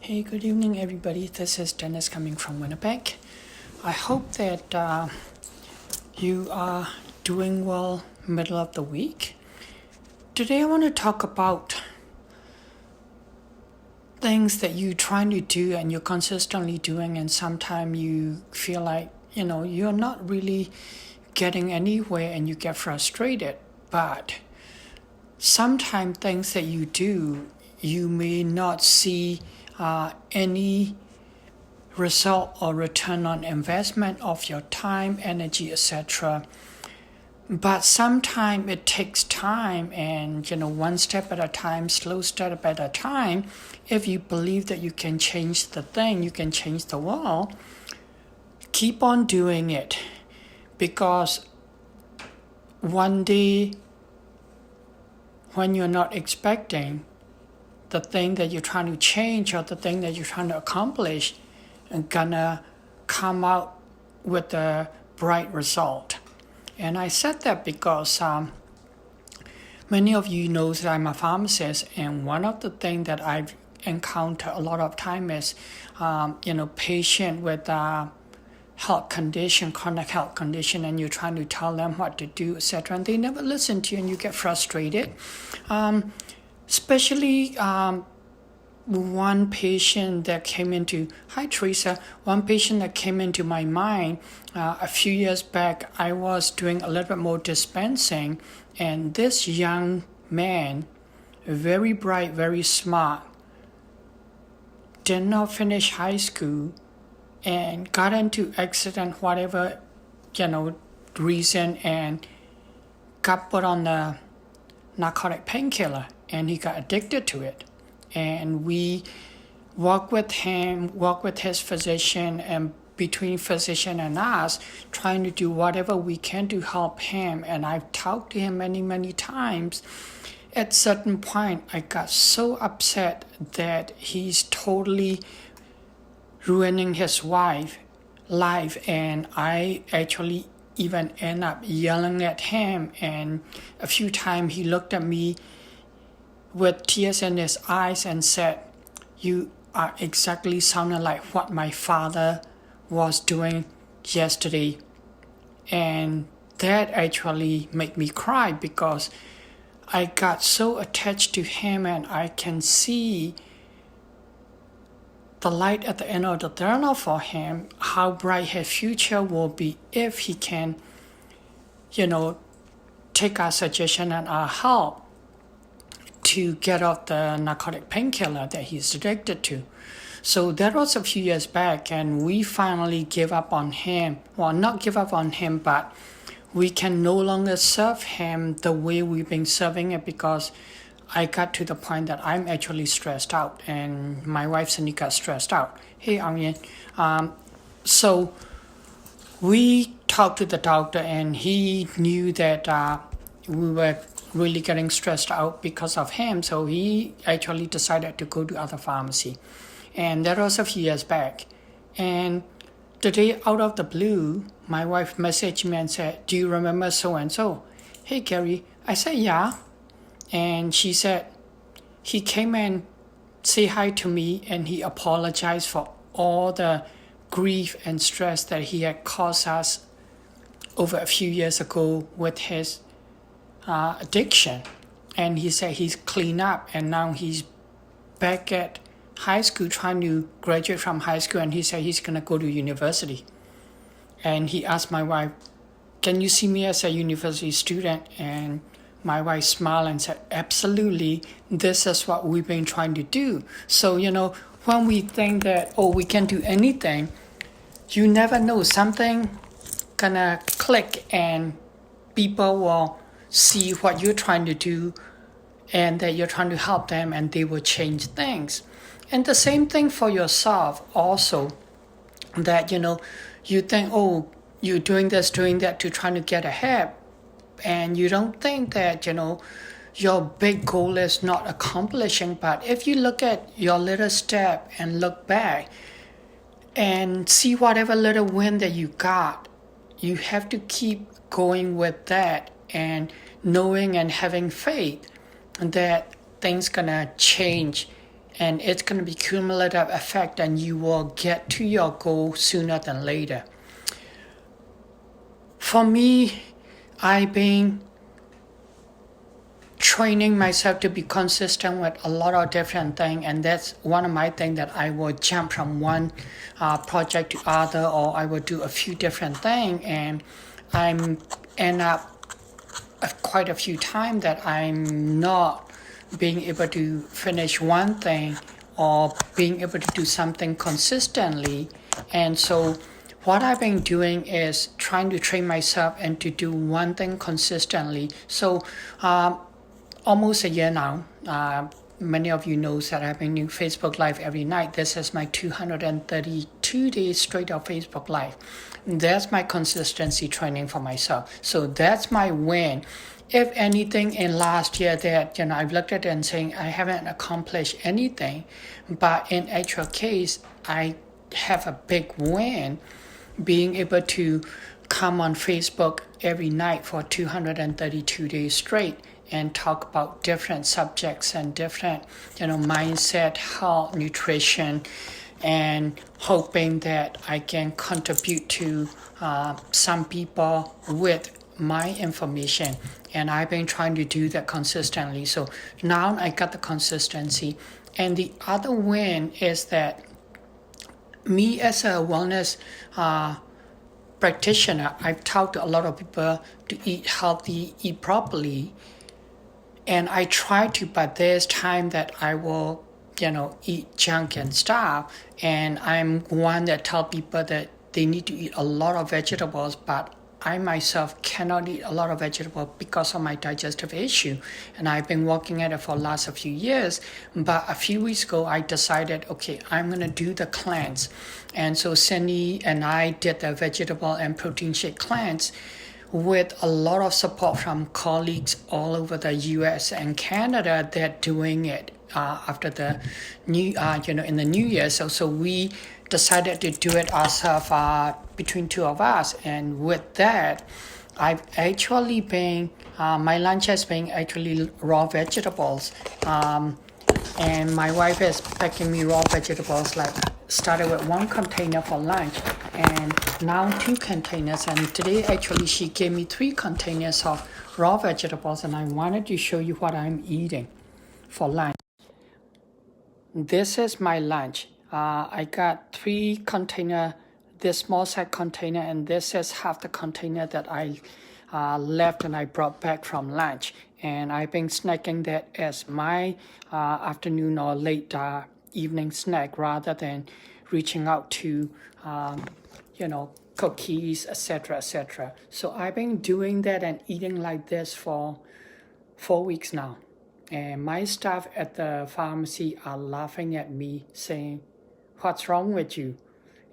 Hey, good evening, everybody. This is Dennis coming from Winnipeg. I hope that you are doing well middle of the week. Today, I want to talk about things that you're trying to do and you're consistently doing, and sometimes you feel like, you're not really getting anywhere and you get frustrated. But sometimes things that you do, you may not see any result or return on investment of your time, energy, etc. But sometimes it takes time, and one step at a time, slow step at a time. If you believe that you can change the thing, you can change the world, keep on doing it, because one day when you're not expecting, the thing that you're trying to change or the thing that you're trying to accomplish and gonna come out with a bright result. And I said that because many of you know that I'm a pharmacist, and one of the things that I've encountered a lot of time is, patient with health condition, chronic health condition, and you're trying to tell them what to do, etc. And they never listen to you, and you get frustrated. Especially one patient that came into, hi Teresa, one patient that came into my mind a few years back. I was doing a little bit more dispensing, and this young man, very bright, very smart, did not finish high school and got into accident, whatever, reason, and got put on the narcotic painkiller, and he got addicted to it. And we work with him, work with his physician, and between physician and us, trying to do whatever we can to help him. And I've talked to him many, many times. At certain point, I got so upset that he's totally ruining his life, and I actually even end up yelling at him. And a few times he looked at me with tears in his eyes and said, "You are exactly sounding like what my father was doing yesterday." And that actually made me cry, because I got so attached to him, and I can see the light at the end of the tunnel for him, how bright his future will be if he can, take our suggestion and our help to get off the narcotic painkiller that he's addicted to. So that was a few years back, and we finally gave up on him. Well, not give up on him, but we can no longer serve him the way we've been serving it, because I got to the point that I'm actually stressed out, and my wife suddenly got stressed out. Hey, Onion. So we talked to the doctor, and he knew that we were really getting stressed out because of him. So he actually decided to go to other pharmacy. And that was a few years back. And the day out of the blue, my wife messaged me and said, "Do you remember so-and-so?" "Hey, Gary." I said, "Yeah." And she said, he came and say hi to me, and he apologized for all the grief and stress that he had caused us over a few years ago with his addiction. And he said he's cleaned up, and now he's back at high school, trying to graduate from high school, and he said he's going to go to university. And he asked my wife, "Can you see me as a university student?" And my wife smiled and said, "Absolutely, this is what we've been trying to do." So, when we think that, we can do anything, you never know, something gonna click, and people will see what you're trying to do, and that you're trying to help them, and they will change things. And the same thing for yourself also, that, you think, you're doing this, doing that to try to get ahead, and you don't think that, your big goal is not accomplishing. But if you look at your little step and look back and see whatever little win that you got, you have to keep going with that, and knowing and having faith that things gonna change and it's going to be cumulative effect, and you will get to your goal sooner than later. For me, I've been training myself to be consistent with a lot of different things, and that's one of my things, that I will jump from one project to other, or I will do a few different things, and I'm end up quite a few times that I'm not being able to finish one thing or being able to do something consistently. And so what I've been doing is trying to train myself and to do one thing consistently. So almost a year now, many of you know that I've been doing Facebook Live every night. This is my 232 days straight of Facebook Live. That's my consistency training for myself. So that's my win. If anything, in last year that, I've looked at it and saying I haven't accomplished anything, but in actual case, I have a big win being able to come on Facebook every night for 232 days straight and talk about different subjects and different, mindset, health, nutrition, and hoping that I can contribute to some people with my information. And I've been trying to do that consistently. So now I got the consistency. And the other win is that me as a wellness practitioner, I've talked to a lot of people to eat healthy, eat properly. And I try to, but there's time that I will, eat junk and stuff. And I'm one that tell people that they need to eat a lot of vegetables, but I myself cannot eat a lot of vegetables because of my digestive issue. And I've been working at it for the last few years. But a few weeks ago, I decided, okay, I'm going to do the cleanse. And so Cindy and I did the vegetable and protein shake cleanse with a lot of support from colleagues all over the US and Canada that doing it after the new, in the new year. So we decided to do it ourselves between two of us. And with that, I've actually been, my lunch has been actually raw vegetables. And my wife is packing me raw vegetables, like started with one container for lunch and now 2 containers. And today actually she gave me 3 containers of raw vegetables, and I wanted to show you what I'm eating for lunch. This is my lunch. I got 3 container, this small size container, and this is half the container that I left and I brought back from lunch. And I've been snacking that as my afternoon or late evening snack, rather than reaching out to, cookies, etc., etc. So I've been doing that and eating like this for 4 weeks now. And my staff at the pharmacy are laughing at me, saying, "What's wrong with you?"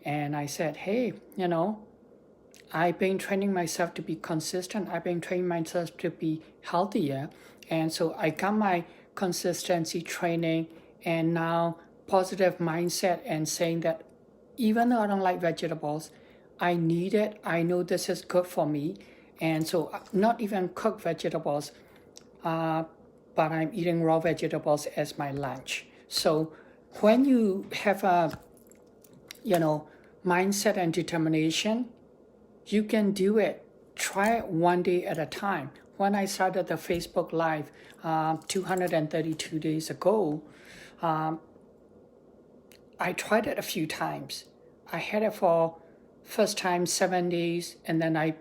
And I said, hey, I've been training myself to be consistent. I've been training myself to be healthier. And so I got my consistency training and now positive mindset, and saying that even though I don't like vegetables, I need it. I know this is good for me. And so not even cooked vegetables, but I'm eating raw vegetables as my lunch. So when you have a, mindset and determination, you can do it. Try it one day at a time. When I started the Facebook Live 232 days ago, I tried it a few times. I had it for first time 7 days, and then I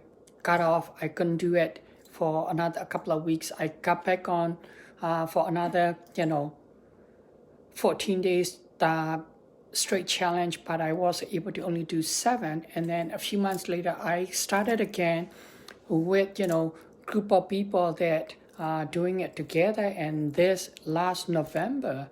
got off. I couldn't do it for a couple of weeks. I got back on for another, 14 days straight challenge, but I was able to only do 7. And then a few months later, I started again with, group of people that are doing it together. And this last November,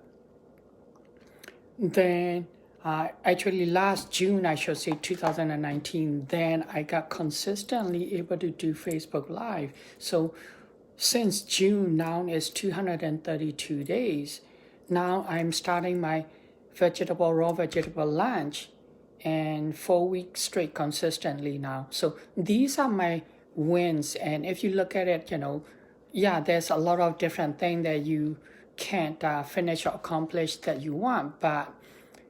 then actually last June, I should say 2019, then I got consistently able to do Facebook Live. So since June now is 232 days. Now I'm starting my raw vegetable lunch, and 4 weeks straight consistently now. So these are my wins. And if you look at it, there's a lot of different things that you can't finish or accomplish that you want, but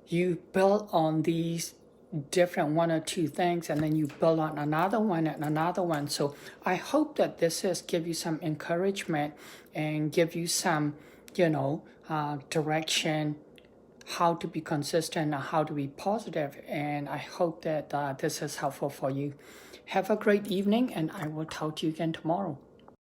you build on these different one or two things, and then you build on another one and another one. So I hope that this is give you some encouragement and give you some, direction, how to be consistent and how to be positive. And I hope that this is helpful for you. Have a great evening, and I will talk to you again tomorrow.